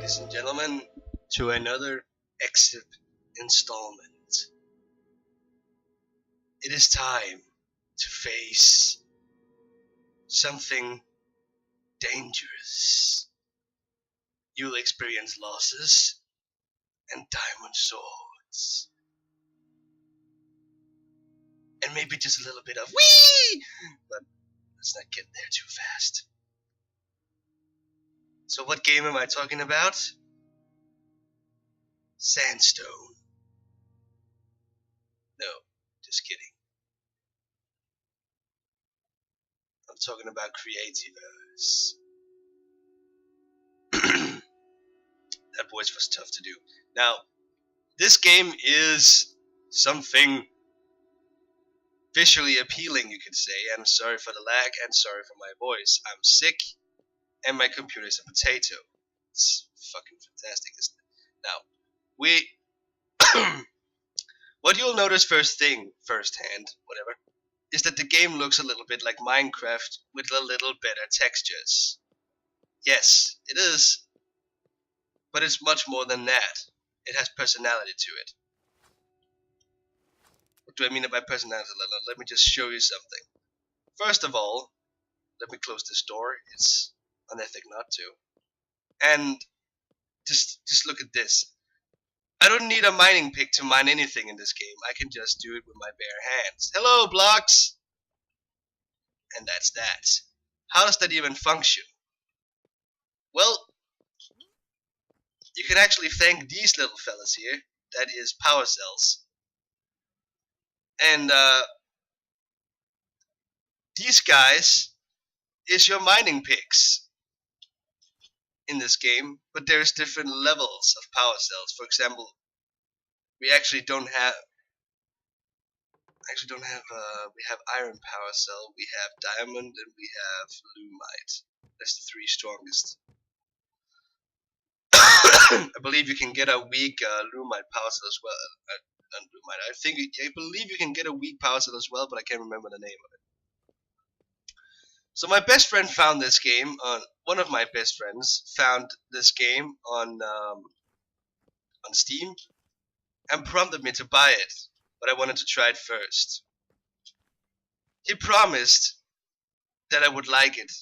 ladies and gentlemen, to another exit installment. It is time to face something dangerous. You'll experience losses and diamond swords. And maybe just a little bit of wee! But let's not get there too fast. So what game am I talking about? Sandstone. No, just kidding. I'm talking about Creativerse. That voice was tough to do. Now, this game is something visually appealing, you could say. I'm sorry for the lag and sorry for my voice. I'm sick and my computer is a potato. It's fucking fantastic, isn't it? Now, what you'll notice firsthand, whatever, is that the game looks a little bit like Minecraft with a little better textures. Yes, it is. But it's much more than that. It has personality to it. What do I mean by personality? Let me just show you something. First of all, let me close this door. It's unethical not to. And just look at this. I don't need a mining pick to mine anything in this game. I can just do it with my bare hands. Hello, blocks! And that's that. How does that even function? Well, you can actually thank these little fellas here. That is power cells. And these guys is your mining picks in this game, but there's different levels of power cells. For example, we don't have we have iron power cell, we have diamond, and we have lumite. That's the three strongest. I believe you can get a weak lumite power cell as well. Not lumite. I believe you can get a weak power cell as well, but I can't remember the name of it. So my best friend found this game on one of my best friends found this game on Steam and prompted me to buy it, but I wanted to try it first. He promised that I would like it,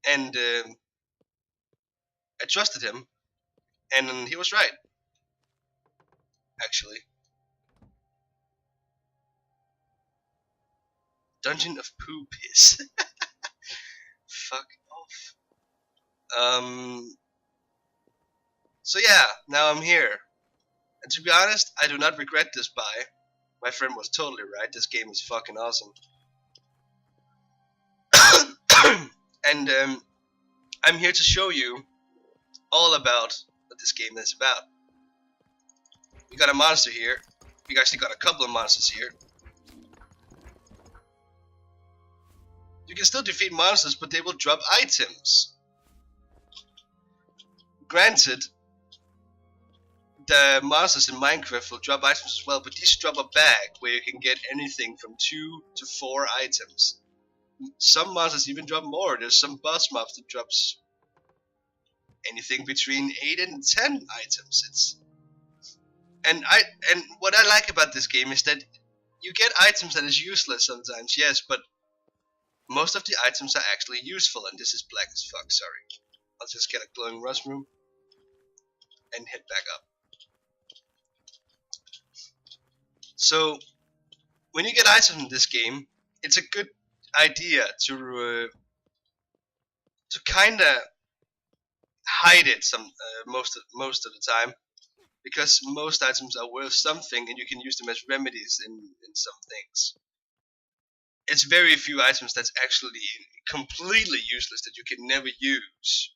and I trusted him, and he was right. Actually, Dungeon of Poo Piss. Fuck off. So yeah, now I'm here. And to be honest, I do not regret this buy. My friend was totally right. This game is fucking awesome. And I'm here to show you all about what this game is about. We got a monster here. We actually got a couple of monsters here. You can still defeat monsters, but they will drop items. Granted, the monsters in Minecraft will drop items as well, but these drop a bag where you can get anything from 2 to 4 items. Some monsters even drop more. There's some boss mobs that drops anything between 8 and 10 items. And what I like about this game is that you get items that is useless sometimes, yes, but most of the items are actually useful, and this is black as fuck, sorry. I'll just get a glowing mushroom and head back up. So, when you get items in this game, it's a good idea to kinda hide it most of the time, because most items are worth something, and you can use them as remedies in some things. It's very few items that's actually completely useless that you can never use.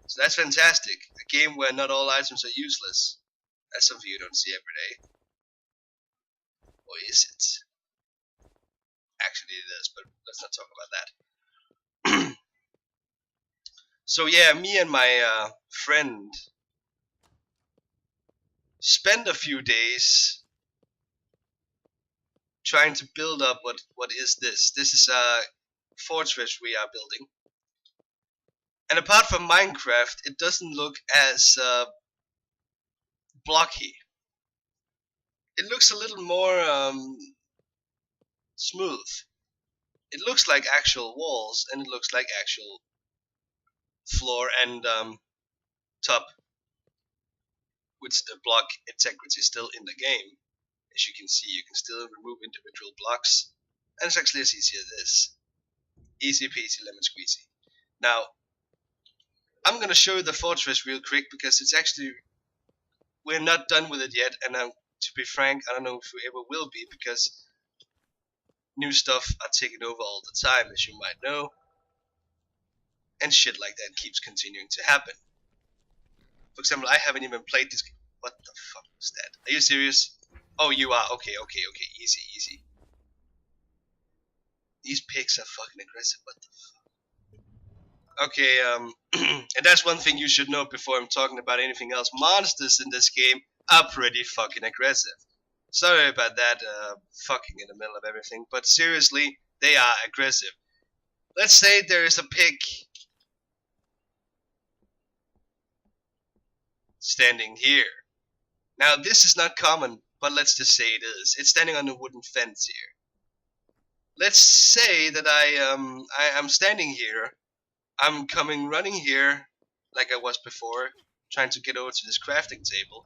So that's fantastic. A game where not all items are useless. That's something you don't see every day. Or is it? Actually it is, but let's not talk about that. So yeah, me and my friend spent a few days trying to build up what is this? This is a fortress we are building. And apart from Minecraft, it doesn't look as blocky. It looks a little more smooth. It looks like actual walls, and it looks like actual floor and top, with the block integrity still in the game. As you can see, you can still remove individual blocks, and it's actually as easy as this. Easy peasy lemon squeezy. Now, I'm gonna show you the fortress real quick because it's actually, we're not done with it yet, and to be frank, I don't know if we ever will be, because new stuff are taking over all the time, as you might know, and shit like that keeps continuing to happen. For example, I haven't even played this game. What the fuck was that? Are you serious? Oh, you are. Okay. Easy. These pigs are fucking aggressive. What the fuck? Okay, and that's one thing you should know before I'm talking about anything else. Monsters in this game are pretty fucking aggressive. Sorry about that, fucking in the middle of everything, but seriously, they are aggressive. Let's say there is a pig standing here. Now, this is not common, but let's just say it is. It's standing on a wooden fence here. Let's say that I'm standing here. I'm coming running here, like I was before, trying to get over to this crafting table.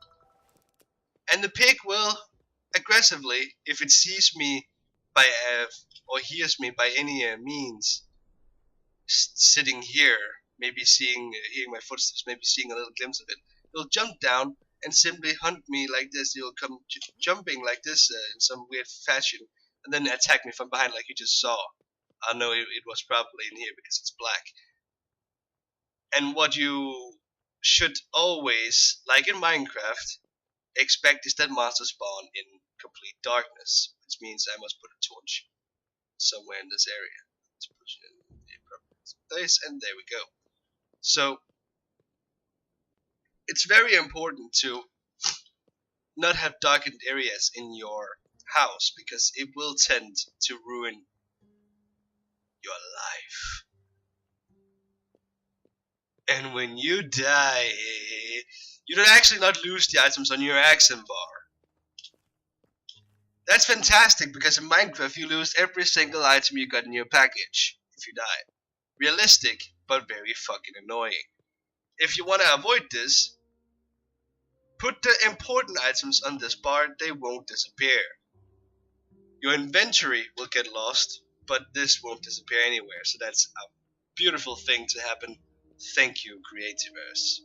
And the pig will aggressively, if it sees me by or hears me by any means, sitting here, maybe hearing my footsteps, maybe seeing a little glimpse of it, it'll jump down and simply hunt me like this. It'll come jumping like this in some weird fashion, and then attack me from behind like you just saw. I know it was probably in here because it's black. And what you should always, like in Minecraft, expect is that monsters spawn in complete darkness, which means I must put a torch somewhere in this area. Let's push it in the appropriate place, and there we go. So it's very important to not have darkened areas in your house, because it will tend to ruin your life. And when you die, you don't actually not lose the items on your action bar. That's fantastic, because in Minecraft you lose every single item you got in your package if you die. Realistic, but very fucking annoying. If you want to avoid this, put the important items on this bar, they won't disappear. Your inventory will get lost, but this won't disappear anywhere, so that's a beautiful thing to happen. Thank you, Creativerse.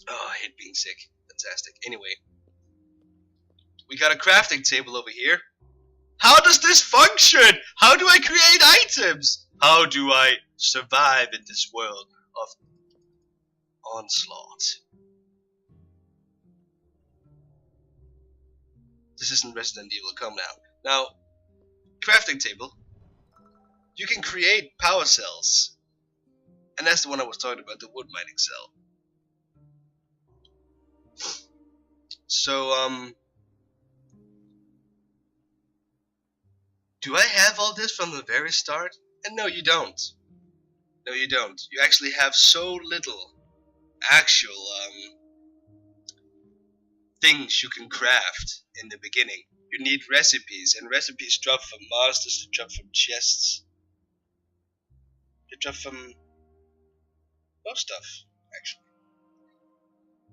Oh, I hate being sick. Fantastic. Anyway, we got a crafting table over here. How does this function? How do I create items? How do I survive in this world of onslaught? This isn't Resident Evil. Come now. Now, crafting table. You can create power cells. And that's the one I was talking about, the wood mining cell. So, do I have all this from the very start? And no, you don't. No, you don't. You actually have so little actual things you can craft in the beginning. You need recipes, and recipes drop from monsters, they drop from chests. They drop from most stuff, actually.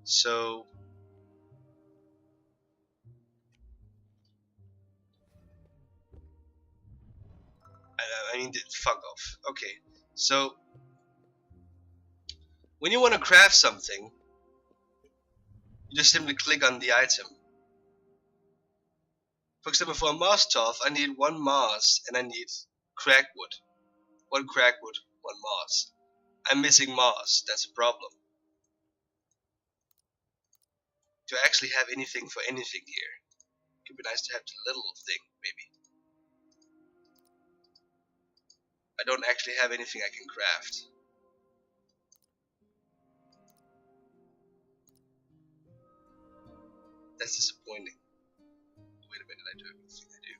So I mean, fuck off. Okay, so when you want to craft something, you just simply click on the item. For example, for a moss tough, I need 1 moss and I need crackwood. 1 crackwood, 1 moss. I'm missing moss, that's a problem. Do I actually have anything for anything here? It could be nice to have the little thing, maybe. I don't actually have anything I can craft. That's disappointing. Wait a minute, I do everything I do.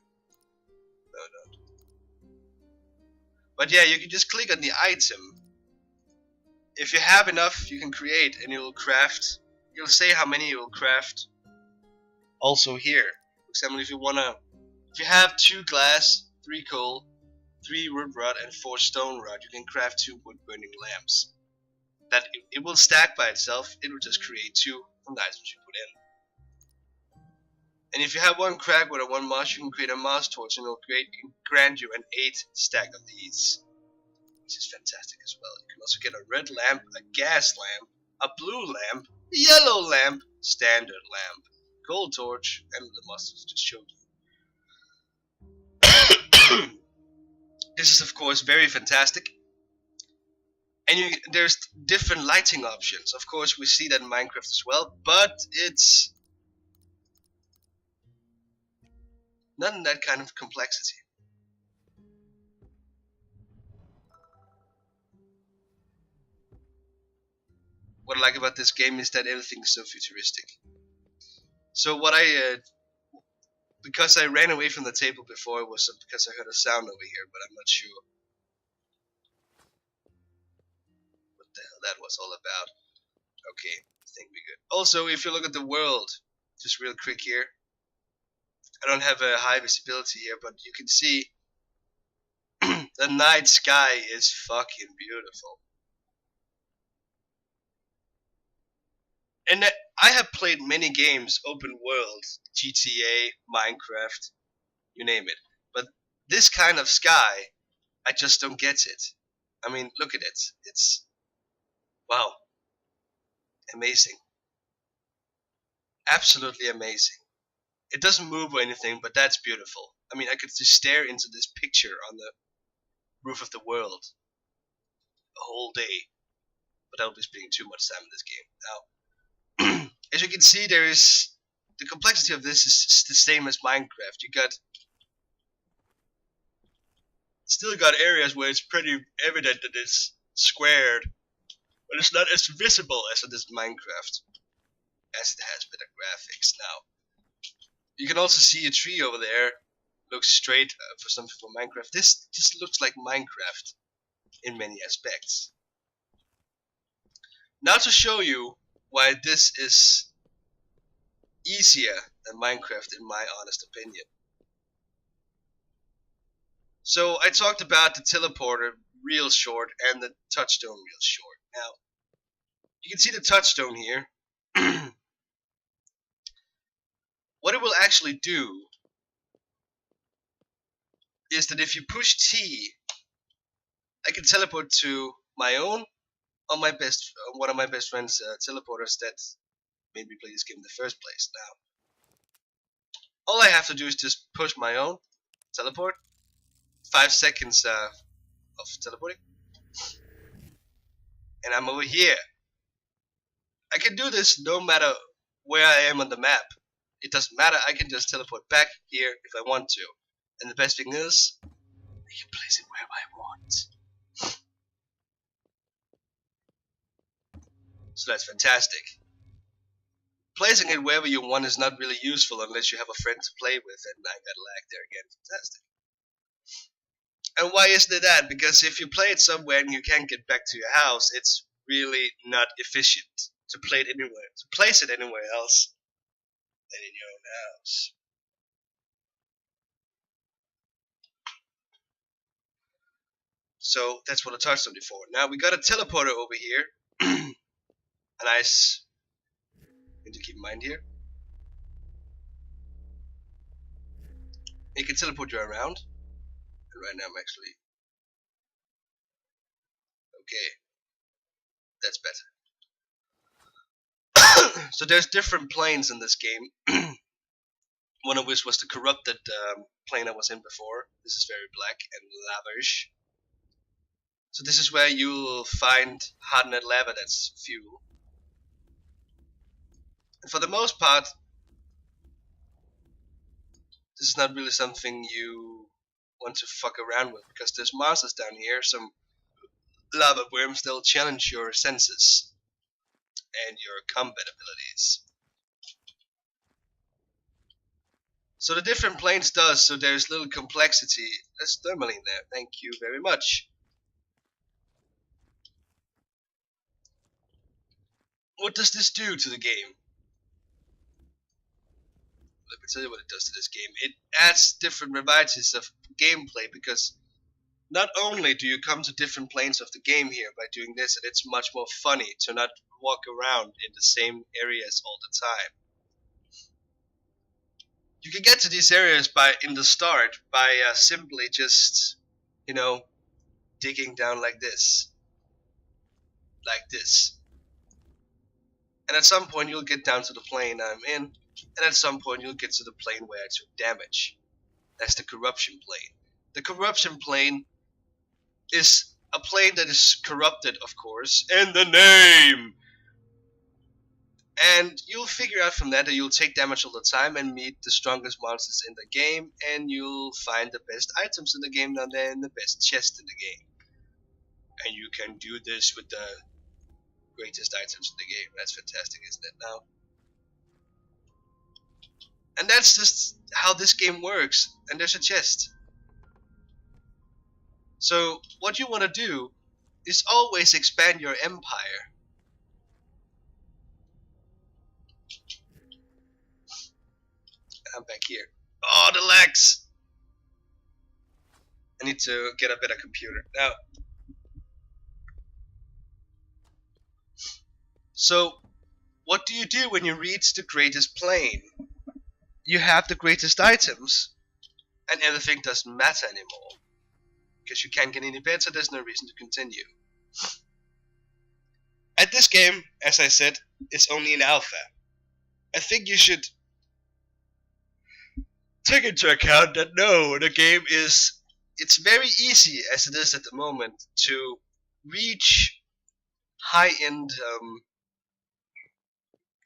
No, I don't. But yeah, you can just click on the item. If you have enough, you can create, and you'll craft. You'll say how many you will craft. Also here, for example, if you have 2 glass, 3 coal, 3 wood rod, and 4 stone rod, you can craft 2 wood burning lamps. That it will stack by itself. It will just create 2 from the items you put in. And if you have 1 crackwood and 1 moss, you can create a moss torch, and it will grant you an 8 stack of these, which is fantastic as well. You can also get a red lamp, a gas lamp, a blue lamp, a yellow lamp, standard lamp, gold torch, and the moss just showed you. This is of course very fantastic. And there's different lighting options. Of course, we see that in Minecraft as well, but it's not in that kind of complexity. What I like about this game is that everything is so futuristic. So what because I ran away from the table before, it was because I heard a sound over here, but I'm not sure what the hell that was all about. Okay, I think we're good. Also, if you look at the world, just real quick here, I don't have a high visibility here, but you can see the night sky is fucking beautiful. And I have played many games, open world, GTA, Minecraft, you name it. But this kind of sky, I just don't get it. I mean, look at it. It's, wow, amazing. Absolutely amazing. It doesn't move or anything, but that's beautiful. I mean, I could just stare into this picture on the roof of the world a whole day, but I'll be spending too much time in this game. Now, as you can see, there is the complexity of this is the same as Minecraft. You still got areas where it's pretty evident that it's squared, but it's not as visible as it is in Minecraft, as it has better graphics. Now, you can also see a tree over there. Looks straight for some people in Minecraft. This just looks like Minecraft in many aspects. Now to show you why this is easier than Minecraft in my honest opinion. So I talked about the teleporter real short and the touchstone real short. Now, you can see the touchstone here. What it will actually do is that if you push T, I can teleport to my own or one of my best friends' teleporters that made me play this game in the first place. Now, all I have to do is just push my own teleport. 5 seconds of teleporting, and I'm over here. I can do this no matter where I am on the map. It doesn't matter. I can just teleport back here if I want to. And the best thing is, I can place it where I want. So that's fantastic. Placing it wherever you want is not really useful unless you have a friend to play with, and I got lag there again. Fantastic. And why is that? Because if you play it somewhere and you can't get back to your house, it's really not efficient to play it anywhere, to place it anywhere else than in your own house. So that's what I touched on before. Now we got a teleporter over here. A nice thing to keep in mind here. It can teleport you around. And right now I'm actually... Okay. That's better. So there's different planes in this game. One of which was the corrupted plane I was in before. This is very black and lavish. So this is where you'll find hardened lava that's fuel. And for the most part, this is not really something you want to fuck around with, because there's monsters down here, some lava worms, they'll challenge your senses and your combat abilities. So the different planes does, so there's little complexity. There's thermaline there. Thank you very much. What does this do to the game? Let me tell you what it does to this game. It adds different varieties of gameplay, because not only do you come to different planes of the game here by doing this, and it's much more funny to not walk around in the same areas all the time. You can get to these areas in the start by simply just, digging down like this. And at some point you'll get down to the plane I'm in, and at some point you'll get to the plane where I took damage. That's the corruption plane. The corruption plane is a plane that is corrupted, of course, in the name. And you'll figure out from that you'll take damage all the time and meet the strongest monsters in the game, and you'll find the best items in the game down there and the best chest in the game. And you can do this with the greatest items in the game. That's fantastic, isn't it now? And that's just how this game works. And there's a chest. So what you want to do is always expand your empire. I'm back here. Oh, the lags! I need to get a better computer. Now, so what do you do when you reach the greatest plane? You have the greatest items, and everything doesn't matter anymore. Because you can't get any better, there's no reason to continue. At this game, as I said, it's only an alpha. I think you should take into account that no, the game it's very easy as it is at the moment to reach high-end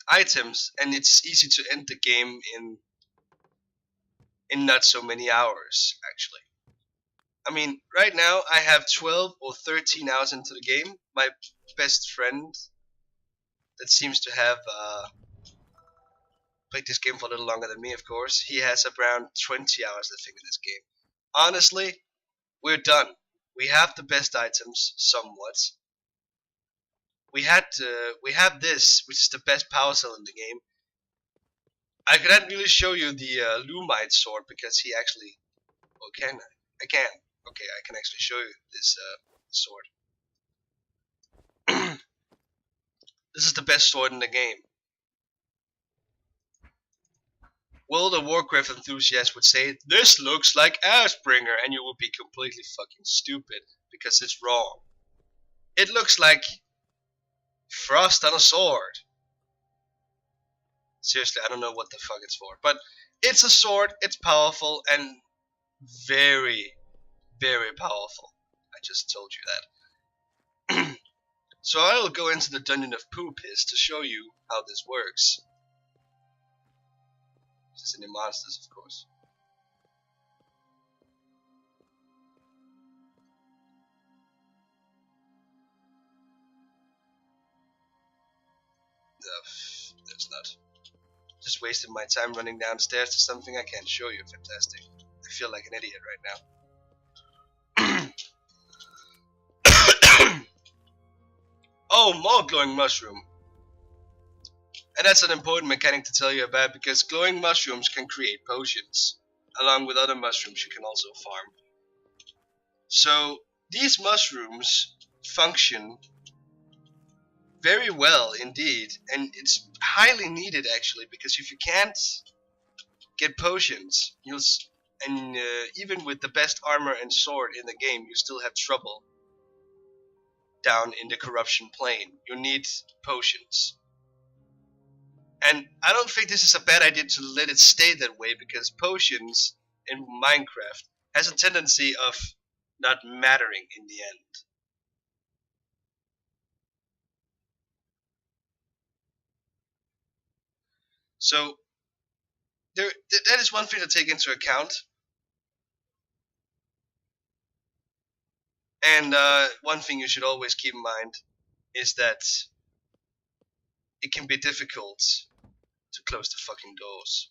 items, and it's easy to end the game in not so many hours, actually. I mean, right now I have 12 or 13 hours into the game. My best friend that seems to have played this game for a little longer than me, of course, he has around 20 hours, I think, in this game. Honestly, we're done. We have the best items, somewhat. We have this, which is the best power cell in the game. I couldn't really show you the Lumite sword because he actually... Oh, can I? I can. Okay, I can actually show you this sword. This is the best sword in the game. World of Warcraft enthusiasts would say, this looks like Ashbringer, and you would be completely fucking stupid, because it's wrong. It looks like frost on a sword. Seriously, I don't know what the fuck it's for, but it's a sword, it's powerful, and very, very powerful. I just told you that. So I'll go into the Dungeon of Poo Piss to show you how this works. Just any monsters, of course. There's not. Just wasted my time running downstairs to something I can't show you. Fantastic. I feel like an idiot right now. Oh, more glowing mushroom. And that's an important mechanic to tell you about, because glowing mushrooms can create potions. Along with other mushrooms you can also farm. So these mushrooms function very well indeed, and it's highly needed actually, because if you can't get potions, even with the best armor and sword in the game, you still have trouble down in the corruption plane. You need potions. And I don't think this is a bad idea to let it stay that way, because potions in Minecraft has a tendency of not mattering in the end. So that is one thing to take into account. And one thing you should always keep in mind is that it can be difficult to close the fucking doors.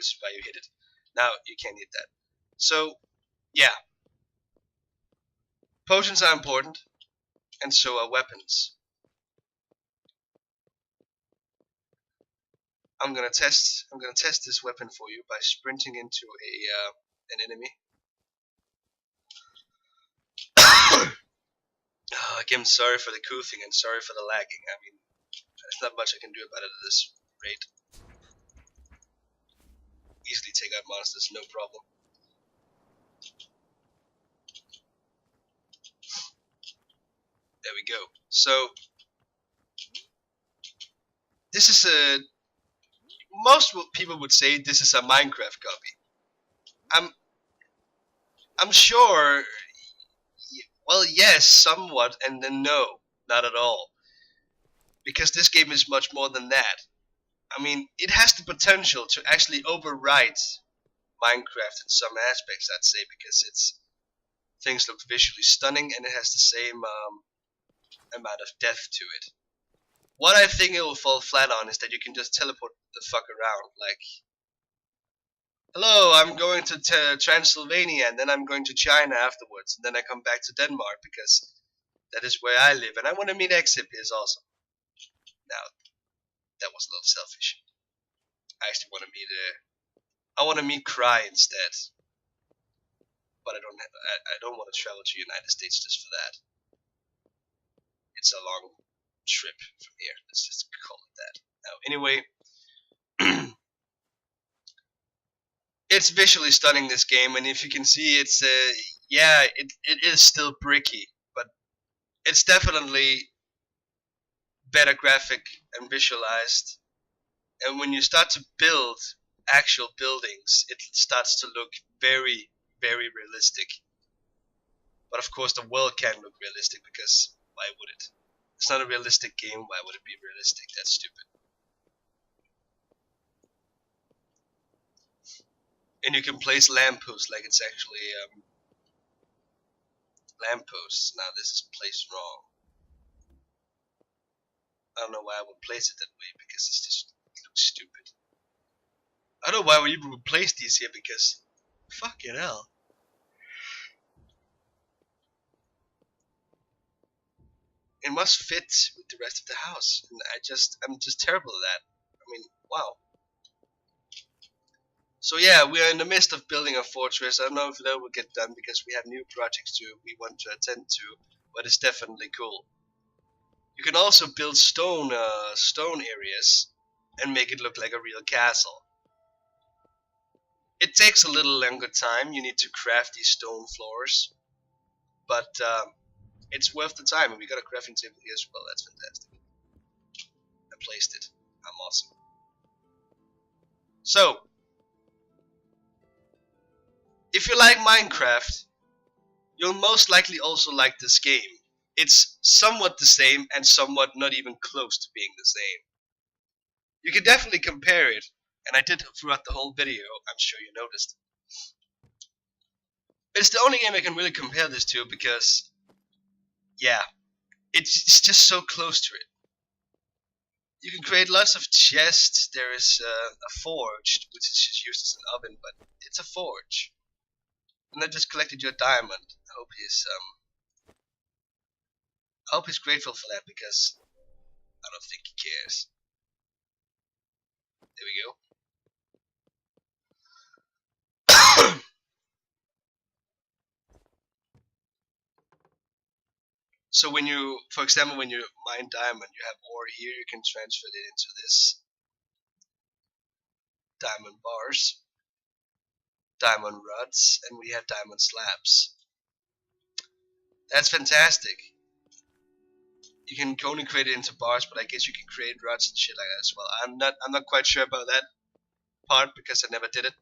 which is why you hit it. Now you can't hit that. So yeah, potions are important, and so are weapons. I'm gonna test this weapon for you by sprinting into an enemy. Again, sorry for the coughing and sorry for the lagging. I mean, there's not much I can do about it at this rate. Easily take out monsters, no problem. There we go. So this is a most people would say this is a Minecraft copy. I'm sure. Well, yes, somewhat, and then no, not at all. Because this game is much more than that. I mean, it has the potential to actually overwrite Minecraft in some aspects, I'd say, because things look visually stunning and it has the same amount of depth to it. What I think it will fall flat on is that you can just teleport the fuck around, like, hello, I'm going to Transylvania, and then I'm going to China afterwards, and then I come back to Denmark, because that is where I live, and I want to meet Xip also. Now, that was a little selfish. I actually want to meet I want to meet Cry instead, but I don't want to travel to the United States just for that. It's a long trip from here. Let's just call it that. Now, anyway, it's visually stunning, this game, and if you can see, it's yeah, it is still bricky, but it's definitely better graphic and visualized. And when you start to build actual buildings, it starts to look very, very realistic. But of course, the world can't look realistic, because why would it? It's not a realistic game. Why would it be realistic? That's stupid. And you can place lampposts like it's actually lampposts. Now this is placed wrong. I don't know why I would place it that way, because it just looks stupid. I don't know why we even would place these here, because fucking hell. It must fit with the rest of the house, and I'm just terrible at that. I mean, wow. So yeah, we are in the midst of building a fortress. I don't know if that will get done, because we have new projects we want to attend to, but it's definitely cool. You can also build stone areas and make it look like a real castle. It takes a little longer time. You need to craft these stone floors, but it's worth the time. And we got a crafting table here as well. That's fantastic. I placed it. I'm awesome. So, if you like Minecraft, you'll most likely also like this game. It's somewhat the same and somewhat not even close to being the same. You can definitely compare it, and I did throughout the whole video, I'm sure you noticed. It's the only game I can really compare this to, because, yeah, it's just so close to it. You can create lots of chests. There is a forge, which is just used as an oven, but it's a forge. And I just collected your diamond. I hope he's grateful for that, because I don't think he cares. There we go. So when you, for example, when you mine diamond, you have ore here, you can transfer it into this diamond bars, diamond rods, and we have diamond slabs. That's fantastic. You can only create it into bars, but I guess you can create rods and shit like that as well. I'm not quite sure about that part, because I never did it.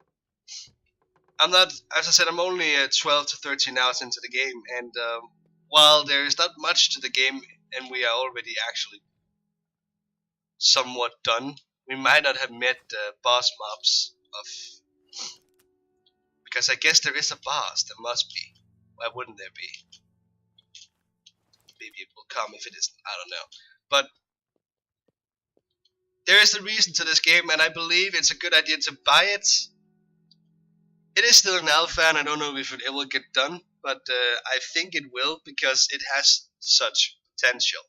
As I said, I'm only 12 to 13 hours into the game, and while there is not much to the game, and we are already actually somewhat done, we might not have met the boss mobs because I guess there is a boss. There must be. Why wouldn't there be? Maybe it will come if it isn't. I don't know. But there is a reason to this game, and I believe it's a good idea to buy it It is still an alpha, and I don't know if it will get done, but I think it will because it has such potential.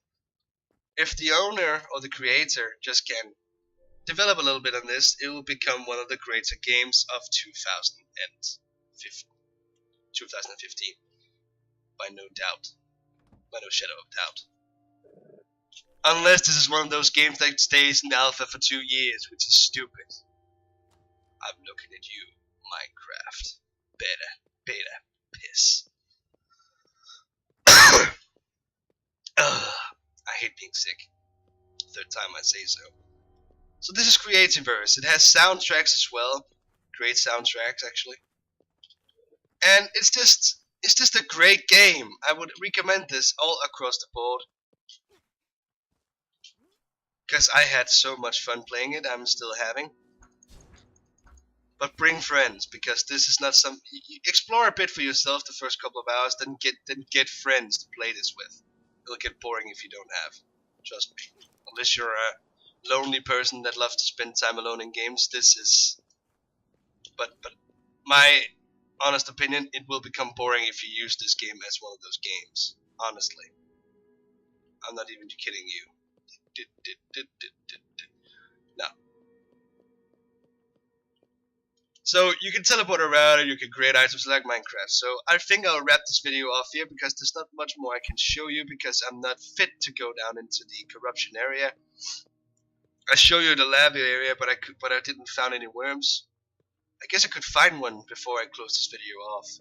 If the owner or the creator just can develop a little bit on this, it will become one of the greater games of 2015, by no doubt, by no shadow of doubt. Unless this is one of those games that stays in alpha for 2 years, which is stupid. I'm looking at you, Minecraft. Beta, piss. I hate being sick. Third time I say so. So this is Creativerse. It has soundtracks as well. Great soundtracks, actually. And it's just a great game. I would recommend this all across the board. Because I had so much fun playing it, I'm still having. But bring friends, because this is not some. You explore a bit for yourself the first couple of hours, then get friends to play this with. It'll get boring if you don't have. Trust me. Unless you're a lonely person that loves to spend time alone in games, this is. But my honest opinion, it will become boring if you use this game as one of those games. Honestly, I'm not even kidding you. No. So you can teleport around and you can create items like Minecraft. So I think I'll wrap this video off here because there's not much more I can show you because I'm not fit to go down into the corruption area. I show you the lab area, but I didn't find any worms. I guess I could find one before I close this video off.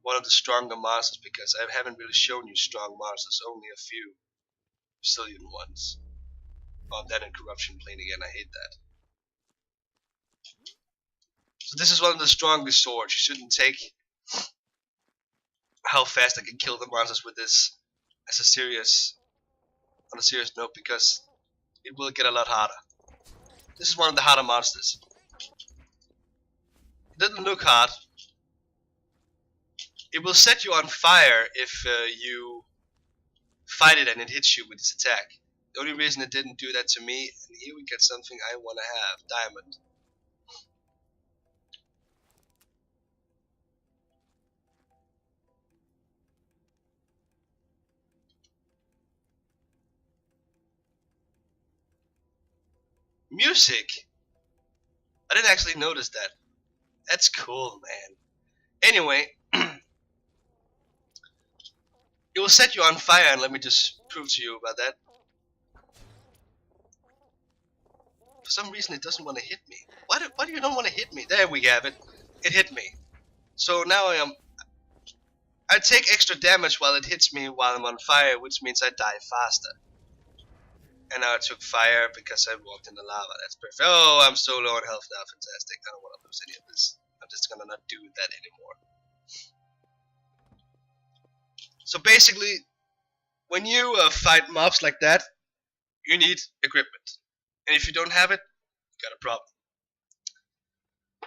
One of the stronger monsters, because I haven't really shown you strong monsters, only a few Brazilian ones. Oh, I'm dead in corruption plane again, I hate that. So this is one of the strongest swords. You shouldn't take how fast I can kill the monsters with this as on a serious note, because it will get a lot harder. This is one of the harder monsters. It doesn't look hard. It will set you on fire if you fight it and it hits you with its attack. The only reason it didn't do that to me, and here we get something I want to have, diamond. Music! I didn't actually notice that. That's cool, man. Anyway, it will set you on fire, and let me just prove to you about that. For some reason it doesn't want to hit me. Why do you don't want to hit me? There we have it. It hit me. So now I take extra damage while it hits me while I'm on fire, which means I die faster. And now I took fire because I walked in the lava. That's perfect. Oh, I'm so low on health now. Fantastic. I don't want to lose any of this. I'm just gonna not do that anymore. So basically, when you fight mobs like that, you need equipment. And if you don't have it, you got a problem.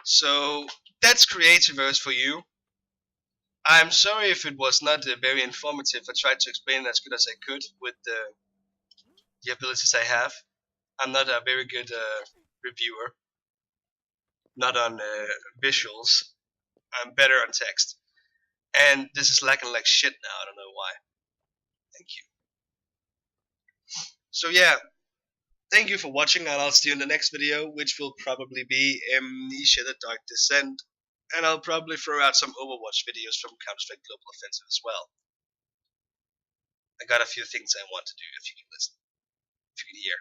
So that's Creativerse for you. I'm sorry if it was not very informative. I tried to explain it as good as I could with the abilities I have. I'm not a very good reviewer. Not on visuals. I'm better on text. And this is lagging like shit now. I don't know why. Thank you. So yeah. Thank you for watching, and I'll see you in the next video, which will probably be Amnesia: The Dark Descent. And I'll probably throw out some Overwatch videos from Counter-Strike Global Offensive as well. I got a few things I want to do, if you can listen. If you can hear.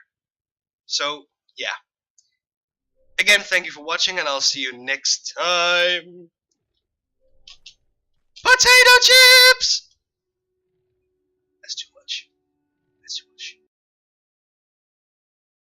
So, yeah. Again, thank you for watching, and I'll see you next time. Potato chips!